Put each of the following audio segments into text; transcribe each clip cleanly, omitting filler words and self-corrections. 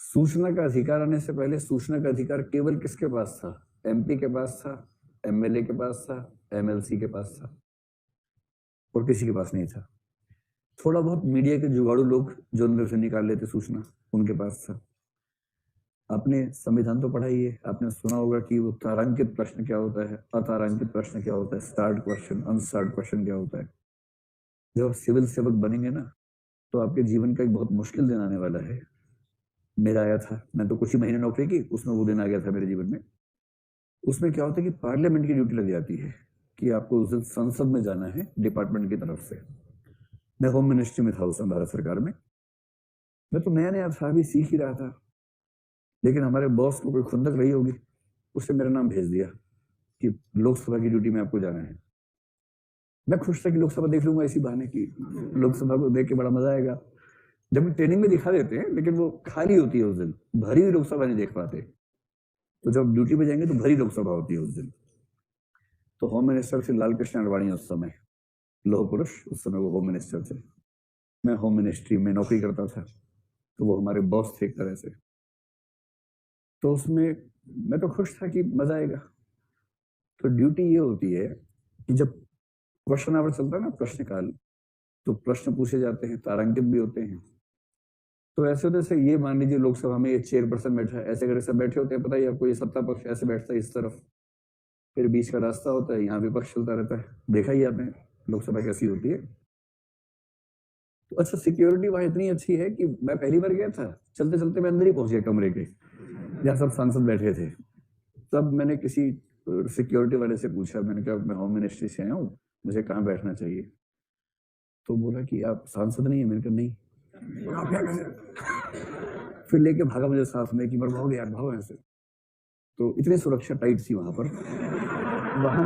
सूचना का अधिकार आने से पहले सूचना का अधिकार केवल किसके पास था? एमपी के पास था, एमएलए के पास था, एमएलसी के पास था, और किसी के पास नहीं था। थोड़ा बहुत मीडिया के जुगाड़ू लोग जो अंदर से निकाल लेते सूचना, उनके पास था। आपने संविधान तो पढ़ा ही है, आपने सुना होगा कि वो तारांकित प्रश्न क्या होता है, अतारांकित प्रश्न क्या होता है, स्टार्ट क्वेश्चन, अनस्टार्ट क्वेश्चन क्या होता है। जब आप सिविल सेवक बनेंगे ना, तो आपके जीवन का एक बहुत मुश्किल दिन आने वाला है। मेरा आया था, मैं तो कुछ ही महीने नौकरी की, उसमें वो दिन आ गया था मेरे जीवन में। उसमें क्या होता है कि पार्लियामेंट की ड्यूटी लग जाती है कि आपको उस दिन संसद में जाना है डिपार्टमेंट की तरफ से। मैं होम मिनिस्ट्री में था उस समय, भारत सरकार में। मैं तो नया नया था, अभी सीख ही रहा था, लेकिन हमारे बॉस को कोई खुंदक रही होगी, उसने मेरा नाम भेज दिया कि लोकसभा की ड्यूटी में आपको जाना है। मैं खुश था कि लोकसभा देख लूंगा इसी बहाने की, लोकसभा को देख के बड़ा मजा आएगा। जब ट्रेनिंग में दिखा देते हैं, लेकिन वो खाली होती है उस दिन, भरी हुई लोकसभा नहीं देख पाते। तो जब ड्यूटी पे जाएंगे तो भरी लोकसभा होती है उस दिन। तो होम मिनिस्टर से लाल कृष्ण आडवाणी उस समय, लोह पुरुष, उस समय वो होम मिनिस्टर थे। मैं होम मिनिस्ट्री में नौकरी करता था, तो वो हमारे बॉस थे एक तरह से। तो उसमें मैं तो खुश था कि मजा आएगा। तो ड्यूटी ये होती है कि जब क्वेश्चन आवर चलता है ना, प्रश्नकाल, तो प्रश्न पूछे जाते हैं, तारांकित भी होते हैं। तो ऐसे होते से ये मान लीजिए लोकसभा में ये चेयरपर्सन बैठा है, ऐसे करके सब बैठे होते हैं, पता ही आपको, ये सत्ता पक्ष ऐसे बैठता है इस तरफ, फिर बीच का रास्ता होता है, यहाँ विपक्ष चलता रहता है। देखा ही आपने लोकसभा कैसी होती है। तो अच्छा, सिक्योरिटी वहां इतनी अच्छी है कि मैं पहली बार गया था, चलते चलते मैं अंदर ही पहुंच गया कमरे के, जहाँ सब सांसद बैठे थे। तब मैंने किसी सिक्योरिटी वाले से पूछा, मैंने कहा मैं होम मिनिस्ट्री से आया हूँ, मुझे कहाँ बैठना चाहिए। तो बोला कि आप सांसद नहीं है। मैंने कहा नहीं। आप क्या करें? फिर लेके भागा मुझे साथ में कि मर भागो यार, भागो ऐसे। तो इतनी सुरक्षा टाइट थी वहां पर। वहां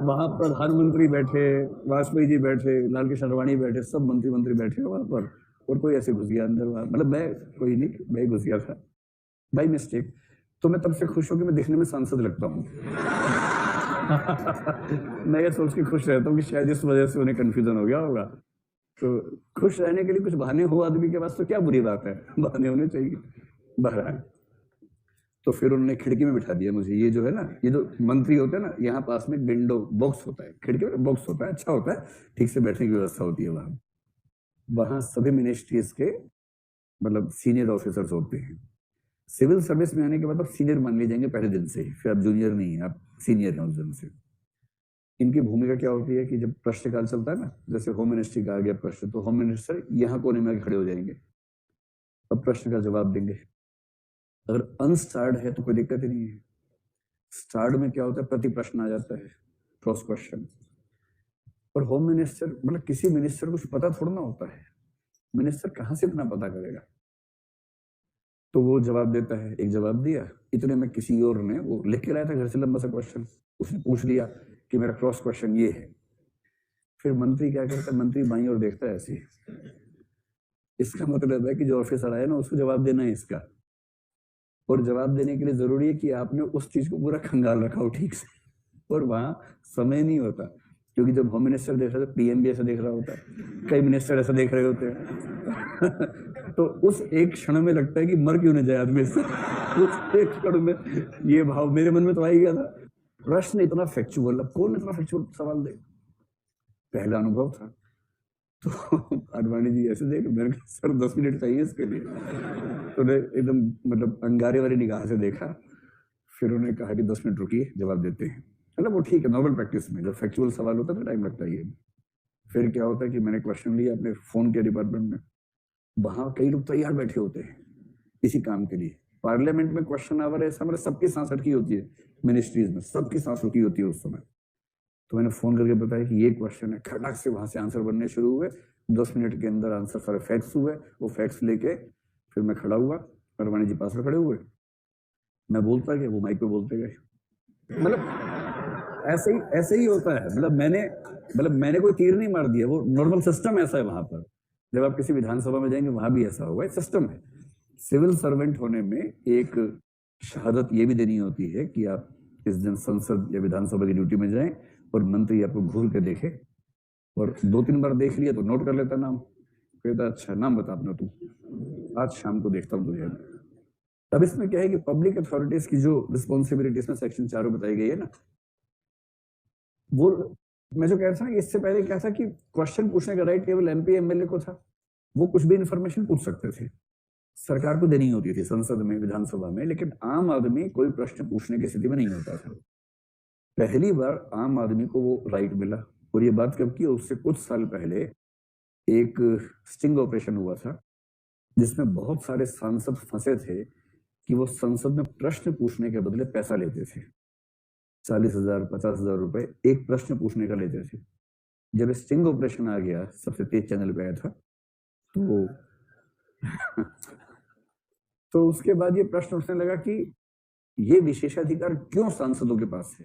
वहां प्रधानमंत्री बैठे, वाजपेयी जी बैठे, लाल कृष्ण आडवाणी बैठे, सब मंत्री बैठे वहां पर, और कोई ऐसे घुस गया अंदर वहां, मतलब मैं कोई नहीं, मैं घुस गया था बाई मिस्टेक। तो मैं तब से खुश हूं कि मैं दिखने में सांसद लगता हूँ। मैं ये सोच के खुश रहता हूँ कि शायद इस वजह से उन्हें कंफ्यूजन हो गया होगा। तो खुश रहने के लिए कुछ बहाने हो आदमी के पास तो क्या बुरी बात है, बहाने होने चाहिए। बहरहाल, तो फिर उन्होंने खिड़की में बिठा दिया मुझे। ये जो है ना, ये जो मंत्री होते हैं ना, यहाँ पास में विंडो बॉक्स होता है, खिड़की में बॉक्स होता है, अच्छा होता है, ठीक से बैठने की व्यवस्था होती है वहां। वहां सभी मिनिस्ट्रीज के मतलब सीनियर ऑफिसर्स होते हैं। सिविल सर्विस में आने के बाद आप सीनियर मान लिए जाएंगे पहले दिन से ही, फिर आप जूनियर नहीं है, आप सीनियर हैं उस दिन से। इनकी भूमिका क्या होती है कि जब प्रश्नकाल चलता है ना, जैसे होम मिनिस्ट्री का आ गया प्रश्न, तो होम मिनिस्टर यहाँ कोने में खड़े हो जाएंगे, अब प्रश्न का जवाब देंगे। अगर अनस्टार्ड है तो कोई दिक्कत ही नहीं है। स्टार्ड में क्या होता है, प्रति प्रश्न आ जाता है, क्रॉस क्वेश्चन। और होम मिनिस्टर, मतलब किसी मिनिस्टर को कुछ पता थोड़ा ना होता है, मिनिस्टर कहां से इतना पता करेगा। तो वो जवाब देता है, एक जवाब दिया, इतने में किसी और ने वो लिख के लाया था घर से लंबा सा क्वेश्चन, उसने पूछ लिया कि मेरा क्रॉस क्वेश्चन ये है। फिर मंत्री क्या करता है, मंत्री बाईं ओर देखता है ऐसे, इसका मतलब है कि जो ऑफिसर आया ना उसको जवाब देना है इसका। और जवाब देने के लिए जरूरी है कि आपने उस चीज को पूरा खंगाल रखा हो ठीक से। और वहां समय नहीं होता, क्योंकि जब होम मिनिस्टर देख रहा है, पीएम भी ऐसा देख रहा होता है, कई मिनिस्टर ऐसा देख रहे होते हैं। तो उस एक क्षण में लगता है कि मर क्यों नहीं जाए आदमी से। उस एक क्षण में ये भाव मेरे मन में तो आ ही गया था। प्रश्न इतना फैक्चुअल, अब कौन इतना फैक्चुअल सवाल दे, पहला अनुभव था। तो आडवाणी जी ऐसे देख, मैंने कहा सर 10 मिनट चाहिए इसके लिए। तो एकदम मतलब अंगारे वाली निगाह से देखा। फिर उन्होंने कहा कि 10 मिनट रुकिए, जवाब देते हैं। मतलब वो ठीक है, नॉर्मल प्रैक्टिस में जब फैक्चुअल सवाल होता है तो टाइम लगता ही है। फिर क्या होता है कि मैंने क्वेश्चन लिया अपने फोन के डिपार्टमेंट में, वहां कई लोग तैयार बैठे होते हैं इसी काम के लिए। पार्लियामेंट में क्वेश्चन आवर ऐसा, मतलब सबकी सांस अटकी होती है, मिनिस्ट्रीज में सबकी सांस रुकी होती है उस समय। तो मैंने फोन करके बताया कि ये क्वेश्चन है, खटाक से वहां से आंसर बनने शुरू हुए। 10 मिनट के अंदर आंसर सारे फैक्ट्स हुए। वो फैक्ट्स लेके फिर मैं खड़ा हुआ, परवाणी जी पास में खड़े हुए, मैं बोलता गया, वो माइक पे बोलते गए। मतलब ऐसे ही होता है। मतलब मैंने कोई तीर नहीं मार दिया, वो नॉर्मल सिस्टम ऐसा है वहां पर। जब आप किसी विधानसभा में जाएंगे वहां भी ऐसा होगा, सिस्टम है। सिविल सर्वेंट होने में एक शहादत ये भी देनी होती है कि आप इस दिन संसद या विधानसभा की ड्यूटी में जाएं और मंत्री आपको घूर के देखे, और 2-3 बार देख लिया तो नोट कर लेता नाम, कहता अच्छा नाम बता अपना तू, आज शाम को देखता हूँ तुझे। अब इसमें क्या है कि पब्लिक अथॉरिटीज की जो रिस्पॉन्सिबिलिटीज में सेक्शन 4 बताई गई है ना, वो मैं जो कह रहा था ना, इससे पहले क्या था कि क्वेश्चन पूछने का राइट केवल एमपी एमएलए को था, वो कुछ भी इंफॉर्मेशन पूछ सकते थे, सरकार को देनी होती थी संसद में विधानसभा में, लेकिन आम आदमी कोई प्रश्न पूछने की स्थिति में नहीं होता था। पहली बार आम आदमी को वो राइट मिला। और ये बात कब की, उससे कुछ साल पहले एक स्टिंग ऑपरेशन हुआ था जिसमें बहुत सारे सांसद फंसे थे कि वो संसद में प्रश्न पूछने के बदले पैसा लेते थे, 40,000 50,000 रुपए एक प्रश्न पूछने का लेते थे। जब स्टिंग ऑपरेशन आ गया, सबसे तेज चैनल पे आया था, तो तो उसके बाद ये प्रश्न उठने लगा कि ये विशेषाधिकार क्यों सांसदों के पास है।